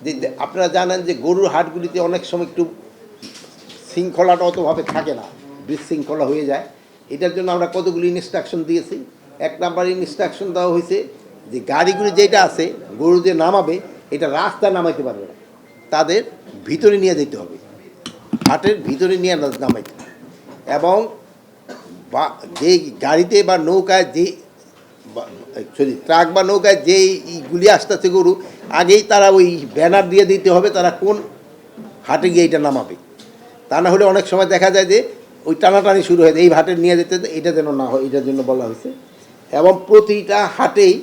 যে আপনারা জানেন যে গরুর হাটগুলিতে অনেক সময় একটু শৃঙ্খলাটা অতভাবে থাকে না, বিশৃঙ্খলা হয়ে যায়। এটার জন্য আমরা কতগুলি ইনস্ট্রাকশন দিয়েছি। 1 নাম্বার ইনস্ট্রাকশন দেওয়া হয়েছে যে গাড়িগুলি যেটা আছে গরু যে নামাবে এটা রাস্তায় নামাইতে পারবে না, তাদের ভিতরে নিয়ে যেতে হবে, হাটের ভিতরে নিয়ে নামাইতে হবে। এবং যে গাড়িতে বা নৌকায় যে ট্রাক বা নৌকায় যেইগুলি আসতেছে গরু, আগেই তারা ওই ব্যানার দিয়ে দিতে হবে তারা কোন হাটে গিয়ে এটা নামাবে। তা না হলে অনেক সময় দেখা যায় যে ওই টানাটানি শুরু হয়ে যায়, এই হাটে নিয়ে যেতে, এটা যেন না হয়, এটার জন্য বলা হয়েছে। এবং প্রতিটা হাটেই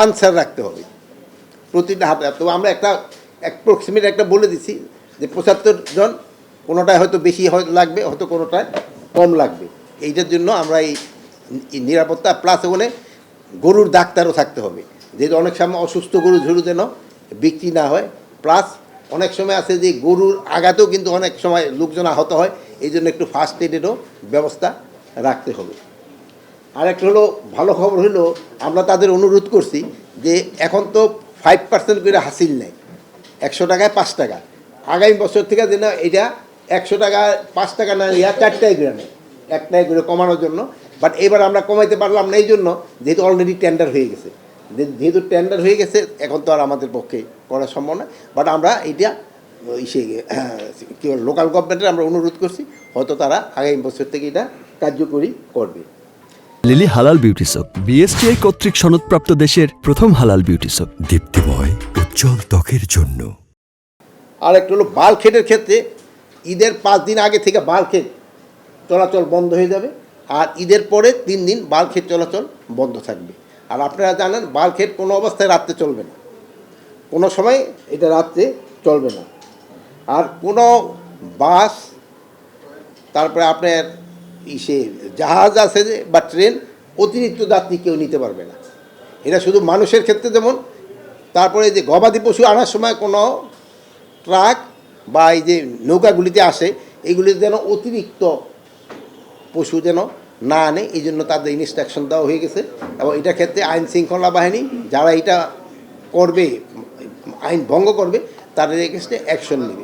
আনসার রাখতে হবে, প্রতিটা হাটে। তো আমরা একটা অ্যাপ্রক্সিমেট একটা বলে দিচ্ছি যে 75 জন, কোনোটায় হয়তো বেশি লাগবে, হয়তো কোনোটায় কম লাগবে। এইটার জন্য আমরা এই নিরাপত্তা প্লাস ওখানে গরুর ডাক্তারও থাকতে হবে, যেহেতু অনেক সময় অসুস্থ গরু ঝরু যেন বিক্রি না হয়। প্লাস অনেক সময় আছে যে গরুর আঘাতেও কিন্তু অনেক সময় লোকজন আহত হয়, এই জন্য একটু ফার্স্ট এডেরও ব্যবস্থা রাখতে হবে। আর একটা হলো ভালো খবর হলো, আমরা তাদের অনুরোধ করছি যে এখন তো 5% করে হাসিল নেয়, 100 টাকায় 5 টাকা। আগামী বছর থেকে যেন এটা 100 টাকা 5 টাকা না ইয়া 4 টাকায় করে নেয়, 1 টাকা করে কমানোর জন্য। বাট এবার আমরা কমাইতে পারলাম না এই জন্য যেহেতু অলরেডি টেন্ডার হয়ে গেছে। যেহেতু টেন্ডার হয়ে গেছে এখন তো আর আমাদের পক্ষে করা সম্ভব না। বাট আমরা এইটা কী বল লোকাল গভর্নমেন্টের আমরা অনুরোধ করছি, হয়তো তারা আগামী বছর থেকে এটা কার্যকরী করবে। লিলি হালাল বিউটি সোপ, বিএসটিআই কর্তৃক সনদপ্রাপ্ত দেশের প্রথম হালাল বিউটি সোপ, দীপ্তিময় উজ্জ্বল ত্বকের জন্য। আর একটা হলো বাল্কহেডের ক্ষেত্রে ঈদের 5 দিন আগে থেকে বাল্কহেড চলাচল বন্ধ হয়ে যাবে, আর ঈদের পরে 3 দিন বাল্কহেড চলাচল বন্ধ থাকবে। আর আপনারা জানেন বাল্কহেড কোনো অবস্থায় রাত্রে চলবে না, কোনো সময় এটা রাত্রে চলবে না। আর কোনো বাস, তারপরে আপনার জাহাজ আছে যে বা ট্রেন, অতিরিক্ত যাত্রী কেউ নিতে পারবে না। এটা শুধু মানুষের ক্ষেত্রে যেমন, তারপরে যে গবাদি পশু আনার সময় কোনো ট্রাক বা এই যে নৌকাগুলিতে আসে এগুলিতে যেন অতিরিক্ত পশু যেন না আনে, এই জন্য তাদের ইনস্ট্রাকশন দেওয়া হয়ে গেছে। এবং এটার ক্ষেত্রে আইন শৃঙ্খলা বাহিনী যারা এটা করবে, আইন ভঙ্গ করবে, তাদের এগেইনস্টে অ্যাকশন নেবে।